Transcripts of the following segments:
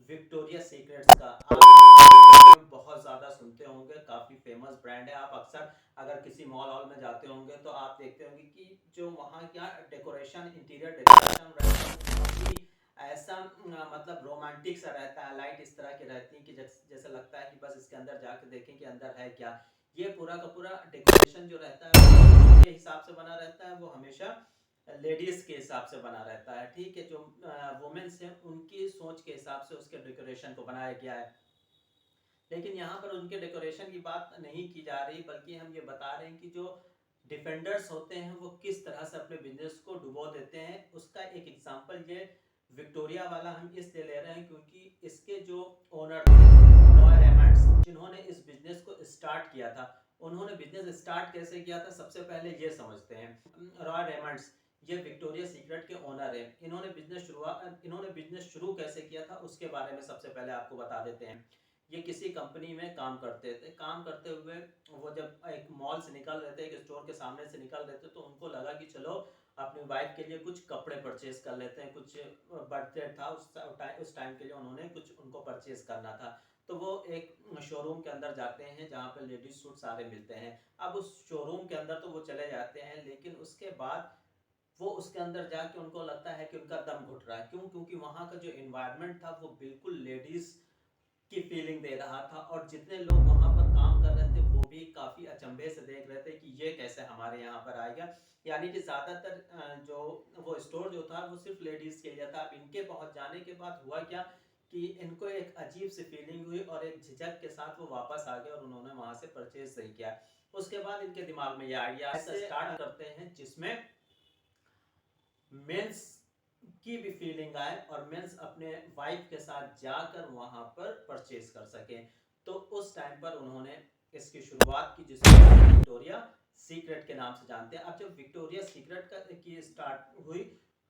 Victoria secrets का आप बहुत ज़्यादा सुनते होंगे, काफ़ी फेमस ब्रांड है। आप अक्सर अगर किसी मॉल हॉल में जाते होंगे तो आप देखते होंगे कि जो वहाँ क्या डेकोरेशन, इंटीरियर डेकोरेशन रहता है वो काफ़ी ऐसा मतलब रोमांटिक सा रहता है। लाइट इस तरह की रहती है कि जैसे लगता है कि बस इसके अंदर जाके देखें कि अंदर है क्या। ये पूरा का पूरा डेकोरेशन जो रहता है वो के हिसाब से बना रहता है, वो हमेशा लेडीज के हिसाब से बना रहता है। ठीक है, जो वुमेन्स हैं उनकी सोच के हिसाब से उसके डेकोरेशन को बनाया गया है। लेकिन यहाँ पर उनके डेकोरेशन की बात नहीं की जा रही, बल्कि हम ये बता रहे हैं कि जो डिफेंडर्स होते हैं वो किस तरह से अपने बिजनेस को डुबो देते हैं। उसका एक एग्जांपल ये विक्टोरिया वाला हम इसलिए ले रहे हैं क्योंकि इसके जो ओनर थे रॉय रेमंड्स, जिन्होंने इस बिजनेस को स्टार्ट किया था, उन्होंने बिजनेस स्टार्ट कैसे किया था सबसे पहले ये समझते हैं। रॉय रेमंड्स ये विक्टोरिया सीक्रेट के ओनर है। इन्होंने बिजनेस शुरू कैसे किया था उसके बारे में सबसे पहले आपको बता देते हैं। ये किसी कंपनी में काम करते थे। काम करते हुए वो जब एक मॉल से निकल रहे थे, एक स्टोर के सामने से निकल रहे थे, तो उनको लगा कि चलो अपनी वाइफ के लिए कुछ कपड़े परचेज कर लेते हैं। कुछ बर्थडे था उस टाइम के लिए उन्होंने कुछ उनको परचेज करना था। तो वो एक शोरूम के अंदर जाते हैं जहाँ पे लेडीज सूट सारे मिलते हैं। अब उस शोरूम के अंदर तो वो चले जाते हैं, लेकिन उसके बाद वो उसके अंदर जाके उनको लगता है कि उनका दम घुट रहा है। क्यों? क्योंकि वहाँ का जो एनवायरनमेंट था वो बिल्कुल लेडीज की फीलिंग दे रहा था, और जितने लोग वहां पर काम कर रहे थे वो भी काफी अचंभे से देख रहे थे कि ये कैसे हमारे यहाँ पर आएगा। यानी कि ज्यादातर जो वो स्टोर जो था वो सिर्फ लेडीज के लिए था। अब इनके पहुंच जाने के बाद हुआ क्या कि इनको एक अजीब सी फीलिंग हुई और एक झिझक के साथ वो वापस आ गए और उन्होंने वहां से परचेज नहीं किया। उसके बाद इनके दिमाग में ये आइडिया स्टार्ट करते हैं जिसमें मेंस की भी फीलिंग आए और मेंस अपने वाइफ के साथ जाकर वहां पर परचेज कर सके। तो उस टाइम पर उन्होंने इसकी शुरुआत की जिसको विक्टोरिया सीक्रेट के नाम से जानते हैं। अब जब विक्टोरिया सीक्रेट की स्टार्ट हुई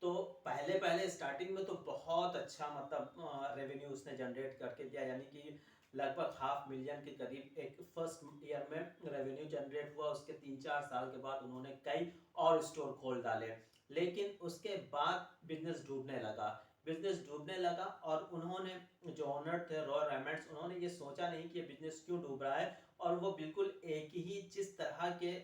तो पहले पहले स्टार्टिंग में तो बहुत अच्छा मतलब रेवेन्यू उसने जनरेट करके दिया। यानी कि लगभग $500,000 के करीब एक फर्स्ट ईयर में रेवेन्यू जनरेट हुआ। उसके 3-4 साल के बाद उन्होंने कई और स्टोर खोल डाले। लेकिन उसके बाद बिजनेस डूबने लगा और उन्होंने जो ओनर थे रॉय रेमंड्स, उन्होंने ये सोचा नहीं कि ये बिजनेस क्यों डूब रहा है। और वो बिल्कुल एक ही जिस तरह के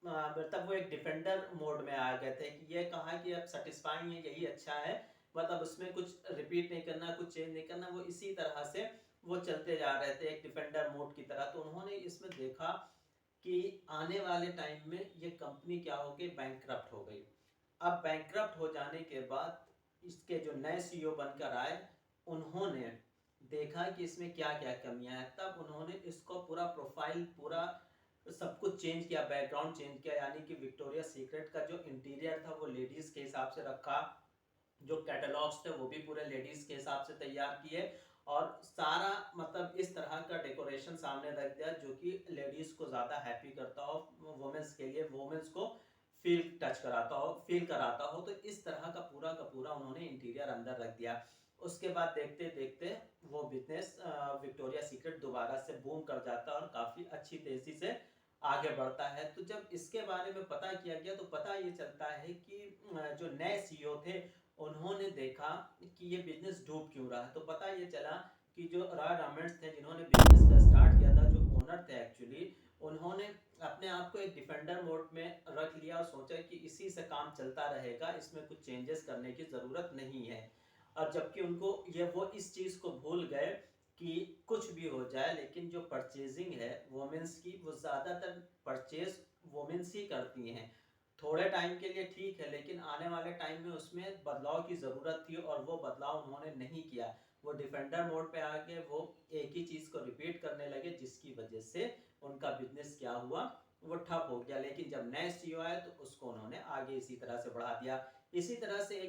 मतलब वो एक डिफेंडर मोड में आ गए थे कि ये कहा कि अब सेटिस्फाइंग है, यही अच्छा है, मतलब उसमें कुछ रिपीट नहीं करना, कुछ चेंज नहीं करना। वो इसी तरह से वो चलते जा रहे थे एक डिफेंडर मोड की तरह। तो उन्होंने इसमें देखा कि आने वाले टाइम में ये कंपनी क्या हो गई, बैंकक्रप्ट हो गई। अब बैंकक्रप्ट हो जाने के बाद इसके जो नए सीईओ बनकर आए, उन्होंने देखा कि इसमें क्या क्या कमियां हैं। तब उन्होंने इसको पूरा प्रोफाइल, पूरा सब कुछ चेंज किया, बैकग्राउंड चेंज किया। यानी कि विक्टोरिया सीक्रेट का जो इंटीरियर था वो लेडीज के हिसाब से रखा, जो कैटलॉग्स थे वो भी पूरे लेडीज के हिसाब से तैयार किए, और सारा मतलब इस तरह का डेकोरेशन सामने रख दिया जो कि लेडीज को ज्यादा हैप्पी करता हो, वुमेन्स के लिए, वुमेन्स को फील कराता हो। तो इस तरह का पूरा उन्होंने इंटीरियर अंदर रख दिया। उसके बाद देखते देखते वो बिजनेस विक्टोरिया सीक्रेट दोबारा से बूम कर जाता है और काफी अच्छी तेजी से आगे बढ़ता है। तो जब इसके बारे में पता किया गया तो पता ये चलता है कि जो नए सीईओ थे उन्होंने देखा कि ये बिजनेस डूब क्यों रहा है। तो पता ये चला कि जो रॉय रेमंड्स थे जिन्होंने बिजनेस का स्टार्ट किया था, जो ओनर थे एक्चुअली, उन्होंने अपने आप को एक डिफेंडर मोड में रख लिया और सोचा कि इसी से काम चलता रहेगा, इसमें कुछ चेंजेस करने की ज़रूरत नहीं है। और जबकि उनको वो इस चीज़ को भूल गए कि कुछ भी हो जाए लेकिन जो परचेजिंग है वोमेंस की, वो ज़्यादातर परचेज वोमेंस ही करती हैं। थोड़े टाइम के लिए ठीक है, लेकिन आने वाले टाइम में उसमें बदलाव की ज़रूरत थी और वो बदलाव उन्होंने नहीं किया। वो डिफेंडर मोड पे आके वो एक ही चीज़ को रिपीट करने लगे, जिसकी वजह से उनका बिजनेस क्या हुआ, वो ठप हो गया। लेकिन जब नए सीईओ आए तो उसको उन्होंने आगे इसी तरह से बढ़ा दिया। इसी तरह से